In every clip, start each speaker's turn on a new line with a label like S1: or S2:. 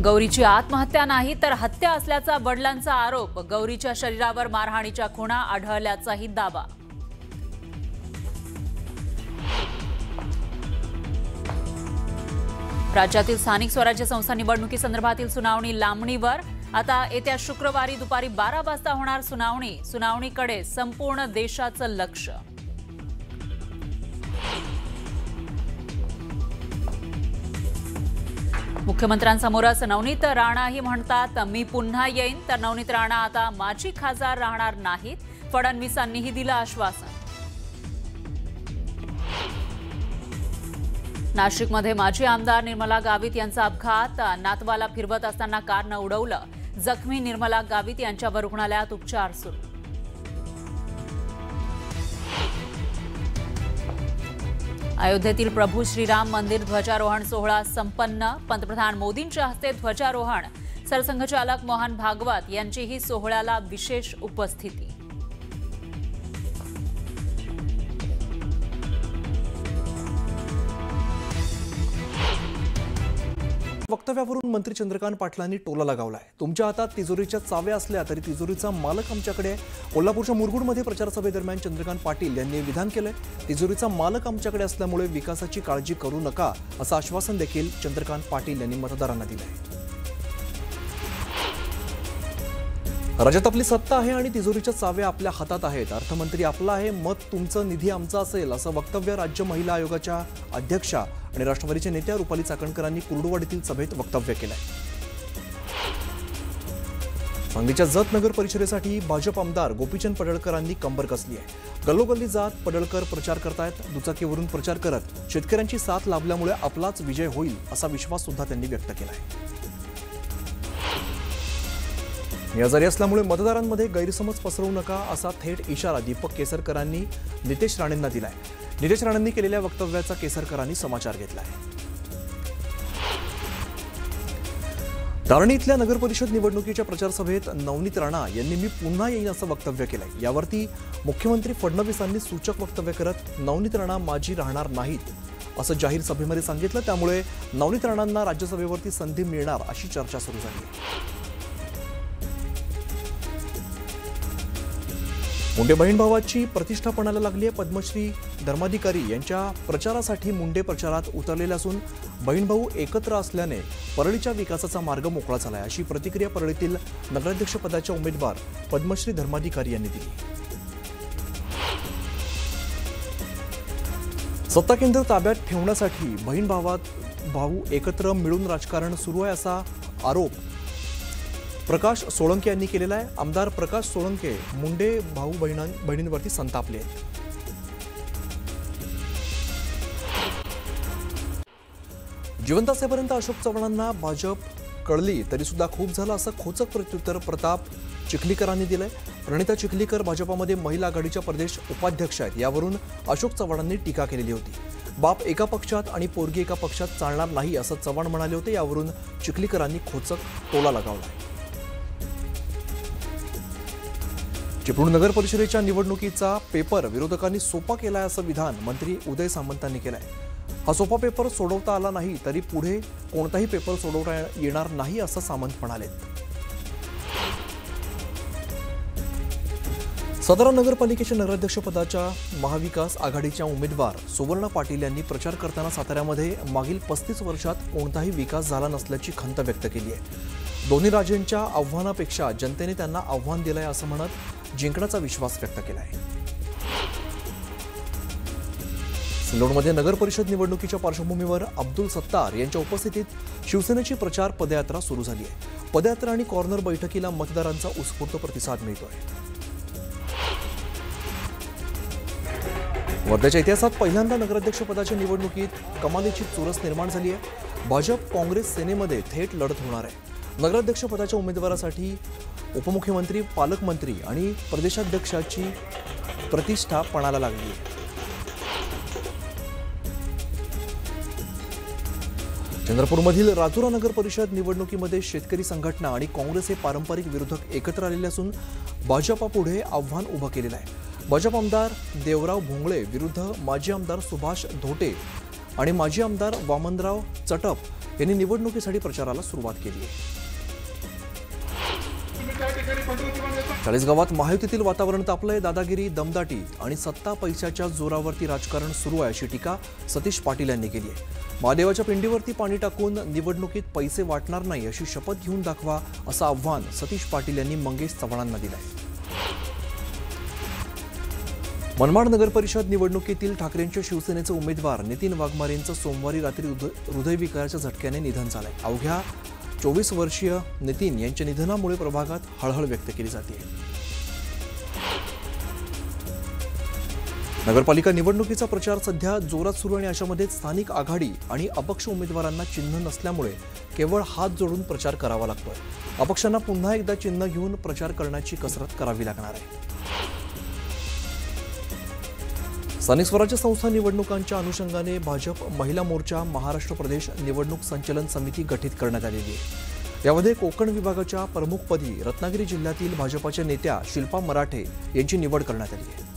S1: गौरीची आत्महत्या नाही तर हत्या असल्याचा वडिलांचा आरोप। गौरीच्या शरीरावर मारहाणीच्या खुणा आढळल्याचाही दावा। राज्यातील स्थानिक स्वराज्य संस्था निवडणुकीसंदर्भातील सुनावणी लांबणीवर। आता येत्या शुक्रवारी दुपारी 12 वाजता होणार सुनावणी। सुनावणीकडे संपूर्ण देशाचं लक्ष। मुख्यमंत्र्यांसमोरच नवनीत राणाही म्हणतात मी पुन्हा येईन, तर नवनीत राणा आता माजी खासदार राहणार नाहीत। फडणवीसांनीही दिलं आश्वासन। नाशिकमध्ये माजी आमदार निर्मला गावित यांचा अपघात। नातवाला फिरवत असताना कारनं उडवलं। जखमी निर्मला गावित यांच्यावर रुग्णालयात उपचार सुरू। अयोध्येतील प्रभू श्रीराम मंदिर ध्वजारोहण सोहळा संपन्न। पंतप्रधान मोदींच्या हस्ते ध्वजारोहण। सरसंघचालक मोहन भागवत यांचीही सोहळ्याला विशेष उपस्थिती।
S2: वक्तव्यावरून मंत्री चंद्रकांत पाटलांनी टोला लगावलाय। तुमच्या हातात तिजोरीच्या चाव्या असल्या तरी तिजोरीचा मालक आमच्याकडे आहे। कोल्हापूरच्या मुरगुडमध्ये प्रचार सभेदरम्यान चंद्रकांत पाटील यांनी विधान केलंय। तिजोरीचा मालक आमच्याकडे असल्यामुळे विकासाची काळजी करू नका असं आश्वासन देखील चंद्रकांत पाटील यांनी मतदारांना दिलंय। राज्यात आपली सत्ता आहे आणि तिजोरीच्या चाव्या आपल्या हातात आहेत। अर्थमंत्री आपला आहे, मत तुमचं, निधी आमचा असेल असं वक्तव्य राज्य महिला आयोगाच्या अध्यक्षा आणि राष्ट्रवादीच्या नेत्या रुपाली चाकणकरांनी कुर्डुवाडीतील सभेत वक्तव्य केलंय। सांगलीच्या जत नगर परिषदेसाठी भाजप आमदार गोपीचंद पडळकरांनी कंबर कसली आहे। गल्लोगल्ली जात पडळकर प्रचार करतायत। दुचाकीवरून प्रचार करत शेतकऱ्यांची साथ लाभल्यामुळे आपलाच विजय होईल असा विश्वास सुद्धा त्यांनी व्यक्त केलाय। मी आजारी असल्यामुळे मतदारांमध्ये गैरसमज पसरवू नका असा थेट इशारा दीपक केसरकरांनी नितेश राणेंना दिलाय। नितेश राणेंनी केलेल्या वक्तव्याचा केसरकरांनी समाचार घेतलाय। धारणी इथल्या नगर परिषद निवडणुकीच्या प्रचार सभेत नवनीत राणा यांनी मी पुन्हा येईन असं वक्तव्य केलंय। यावरती मुख्यमंत्री फडणवीसांनी सूचक वक्तव्य करत नवनीत राणा माजी राहणार नाहीत असं जाहीर सभेमध्ये सांगितलं। त्यामुळे नवनीत राणांना राज्यसभेवरती संधी मिळणार अशी चर्चा सुरू झाली। मुंडे बहीण भावाची प्रतिष्ठा पणाला लागली आहे। पद्मश्री धर्माधिकारी यांच्या प्रचारासाठी मुंडे प्रचारात उतरलेले असून बहीण भाऊ एकत्र असल्याने परळीच्या विकासाचा मार्ग मोकळा झाला आहे अशी प्रतिक्रिया परळीतील नगराध्यक्षपदाच्या उमेदवार पद्मश्री धर्माधिकारी यांनी दिली। सत्ता केंद्र ताब्यात ठेवण्यासाठी बहीण भाऊ एकत्र मिळून राजकारण सुरू आहे असा आरोप प्रकाश सोळंके यांनी केलेला आहे। आमदार प्रकाश सोळंके मुंडे भाऊ बहिणींवरती संतापले आहेत। जिवंत असेपर्यंत अशोक चव्हाणांना भाजप कळली तरी सुद्धा खूप झालं असं खोचक प्रत्युत्तर प्रताप चिखलीकरांनी दिलंय। प्रणिता चिखलीकर भाजपामध्ये महिला आघाडीच्या प्रदेश उपाध्यक्ष आहेत। यावरून अशोक चव्हाणांनी टीका केलेली होती। बाप एका पक्षात आणि पोरगी एका पक्षात चालणार नाही असं चव्हाण म्हणाले होते। यावरून चिखलीकरांनी खोचक टोला लगावला। चिपळूण नगर परिषदेच्या निवडणुकीचा पेपर विरोधकांनी सोपा केलाय असं विधान मंत्री उदय सामंतांनी केलंय। हा सोपा पेपर सोडवता आला नाही तरी पुढे कोणताही पेपर सोडवता येणार नाही असं सामंत म्हणाले। सातारा नगरपालिकेच्या नगराध्यक्षपदाच्या महाविकास आघाडीच्या उमेदवार सुवर्णा पाटील यांनी प्रचार करताना साताऱ्यामध्ये मागील 35 वर्षात कोणताही विकास झाला नसल्याची खंत व्यक्त केली आहे। दोन्ही राज्यांच्या आव्हानापेक्षा जनतेने त्यांना आव्हान दिलंय असं म्हणत जिंकण्याचा विश्वास व्यक्त केला आहे। सिल्लोडमध्ये नगर परिषद निवडणुकीच्या पार्श्वभूमीवर अब्दुल सत्तार यांच्या उपस्थितीत शिवसेनेची प्रचार पदयात्रा सुरू झाली आहे। पदयात्रा आणि कॉर्नर बैठकीला मतदारांचा उत्स्फूर्त प्रतिसाद मिळतोय। वर्ध्याच्या इतिहासात पहिल्यांदा नगराध्यक्षपदाच्या निवडणुकीत कमालीची चुरस निर्माण झाली आहे। भाजप काँग्रेस सेनेमध्ये थेट लढत होणार आहे। नगराध्यक्षपदाच्या उमेदवारासाठी उपमुख्यमंत्री, पालकमंत्री आणि प्रदेशाध्यक्षाची प्रतिष्ठा पणाला लागली आहे। चंद्रपूरमधील राजुरा नगर परिषद निवडणुकीमध्ये शेतकरी संघटना आणि काँग्रेस हे पारंपरिक विरोधक एकत्र आलेले असून भाजपापुढे आव्हान उभं केलेलं आहे। भाजप आमदार देवराव भोंगळे विरुद्ध माजी आमदार सुभाष धोटे आणि माजी आमदार वामनराव चटप यांनी निवडणुकीसाठी प्रचाराला सुरुवात केली आहे. चाळीसगावात महायुतीतील वातावरण तापलंय. दादागिरी, दमदाटी आणि सत्ता पैशाच्या जोरावरती राजकारण सुरू आहे अशी टीका सतीश पाटील यांनी केली आहे. महादेवाच्या पिंडीवरती पाणी टाकून निवडणुकीत पैसे वाटणार नाही अशी शपथ घेऊन दाखवा असं आव्हान सतीश पाटील यांनी मंगेश चव्हाणांना दिलं आहे. मनमाड नगर परिषद निवडणुकीतील ठाकरेंच्या शिवसेनेचे उमेदवार नितीन वाघमारेंचं सोमवारी रात्री हृदयविकाराच्या झटक्याने निधन झालंय. अवघ्या 24 वर्षीय नितीन यांच्या निधनामुळे प्रभागात हळहळ व्यक्त केली जाते. नगरपालिका निवडणुकीचा प्रचार सध्या जोरात सुरू आणि अशामध्ये स्थानिक आघाडी आणि अपक्ष उमेदवारांना चिन्ह नसल्यामुळे केवळ हात जोडून प्रचार करावा लागतोय. अपक्षांना पुन्हा एकदा चिन्ह घेऊन प्रचार करण्याची कसरत करावी लागणार आहे. स्थानिक स्वराज्य संस्था निवडणुकांच्या अनुषंगाने भाजप महिला मोर्चा महाराष्ट्र प्रदेश निवडणूक संचलन समिती गठीत करण्यात आलेली आहे. यामध्ये कोकण विभागाच्या प्रमुखपदी रत्नागिरी जिल्ह्यातील भाजपाच्या नेत्या शिल्पा मराठे यांची निवड करण्यात आली आहे.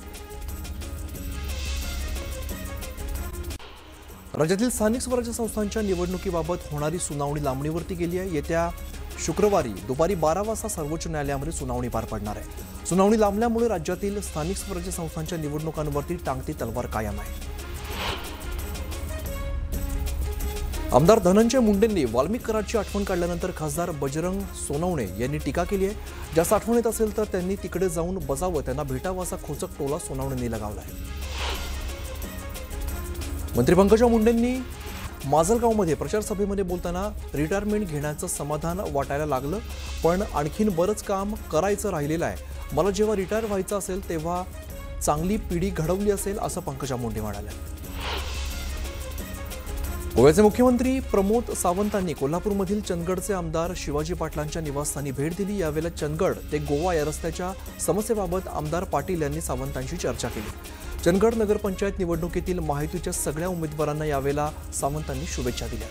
S2: राज्यातील स्थानिक स्वराज्य संस्थांच्या निवडणुकीबाबत होणारी सुनावणी लांबणीवरती गेली आहे. येत्या शुक्रवारी दुपारी 12 वाजता सर्वोच्च न्यायालयामध्ये सुनावणी पार पडणार आहे. सुनावणी लांबल्यामुळे राज्यातील स्थानिक स्वराज्य संस्थांच्या निवडणुकांवरती टांगती तलवार कायम आहे. आमदार धनंजय मुंडेंनी वाल्मिक कराडची आठवण काढल्यानंतर खासदार बजरंग सोनवणे यांनी टीका केली आहे. जास्त आठवण येत असेल तर त्यांनी तिकडे जाऊन बसावं, त्यांना भेटावा असा खोचक टोला सोनवणेंनी लगावला आहे. मंत्री पंकजा मुंडेंनी माजलगावमध्ये प्रचार सभेमध्ये बोलताना रिटायरमेंट घेण्याचं समाधान वाटायला लागलं, पण आणखीन बरंच काम करायचं राहिलेलं आहे. मला जेव्हा रिटायर व्हायचं असेल तेव्हा चांगली पिढी घडवली असेल असं पंकजा मुंडे म्हणाल्या. गोव्याचे मुख्यमंत्री प्रमोद सावंतांनी कोल्हापूरमधील चंदगडचे आमदार शिवाजी पाटलांच्या निवासस्थानी भेट दिली. यावेळेला चंदगड ते गोवा या रस्त्याच्या समस्येबाबत आमदार पाटील यांनी सावंतांशी चर्चा केली. चंदगड नगरपंचायत निवडणुकीतील महायुतीच्या सगळ्या उमेदवारांना यावेळेला सावंतांनी शुभेच्छा दिल्या.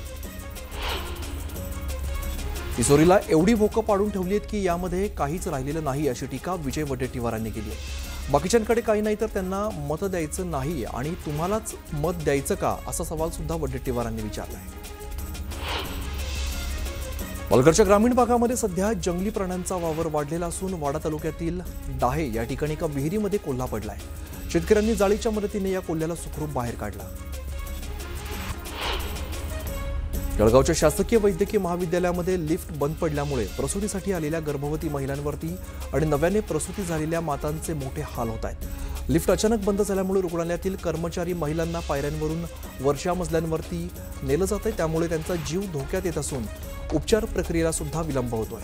S2: तिसोरीला एवढी भोकं पाडून ठेवली आहेत की यामध्ये काहीच राहिलेलं नाही अशी टीका विजय वडेट्टीवारांनी केली आहे. बाकीच्यांकडे काही नाही तर त्यांना मत द्यायचं नाही आणि तुम्हालाच मत द्यायचं का असा सवाल सुद्धा वडेट्टीवारांनी विचारला आहे. पालघरच्या ग्रामीण भागामध्ये सध्या जंगली प्राण्यांचा वावर वाढलेला असून वाडा तालुक्यातील दाहे या ठिकाणी एका विहिरीमध्ये कोल्हा पडलाय. शेतकऱ्यांनी जाळीच्या मदतीने या कोल्ह्याला सुखरूप बाहेर काढला. जळगावच्या शासकीय वैद्यकीय महाविद्यालयामध्ये लिफ्ट बंद पडल्यामुळे प्रसूतीसाठी आलेल्या गर्भवती महिलांवरती आणि नव्याने प्रसूती झालेल्या मातांचे मोठे हाल होत आहेत. लिफ्ट अचानक बंद झाल्यामुळे रुग्णालयातील कर्मचारी महिलांना पायऱ्यांवरून वरच्या मजल्यांवरती नेलं जात आहे. त्यामुळे त्यांचा जीव धोक्यात येत असून उपचार प्रक्रियेला सुद्धा विलंब होतोय.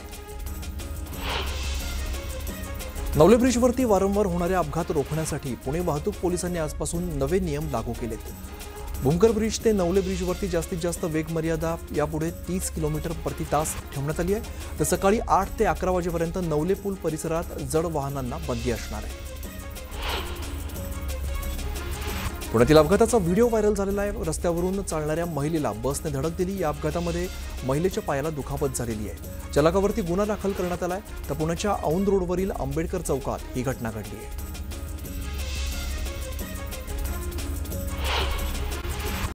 S2: नवले ब्रिजवरती वारंवार होणारे अपघात रोखण्यासाठी पुणे वाहतूक पोलिसांनी आजपासून नवे नियम लागू केलेत. भूमकर ब्रिज ते नवले ब्रिजवरती जास्तीत जास्त वेग मर्यादा यापुढे 30 किलोमीटर प्रति तास ठेवण्यात आली आहे. तर सकाळी 8 ते 11 वाजेपर्यंत नवले पूल परिसरात जड वाहनांना बंदी असणार आहे. पुण्यातील अपघाताचा व्हिडिओ व्हायरल झालेला आहे. रस्त्यावरून चालणाऱ्या महिलेला बसने धडक दिली. या अपघातामध्ये महिलेच्या पायाला दुखापत झालेली आहे. चालकावरती गुन्हा दाखल करण्यात आलाय. तर पुण्याच्या औंध रोडवरील आंबेडकर चौकात ही घटना घडली आहे.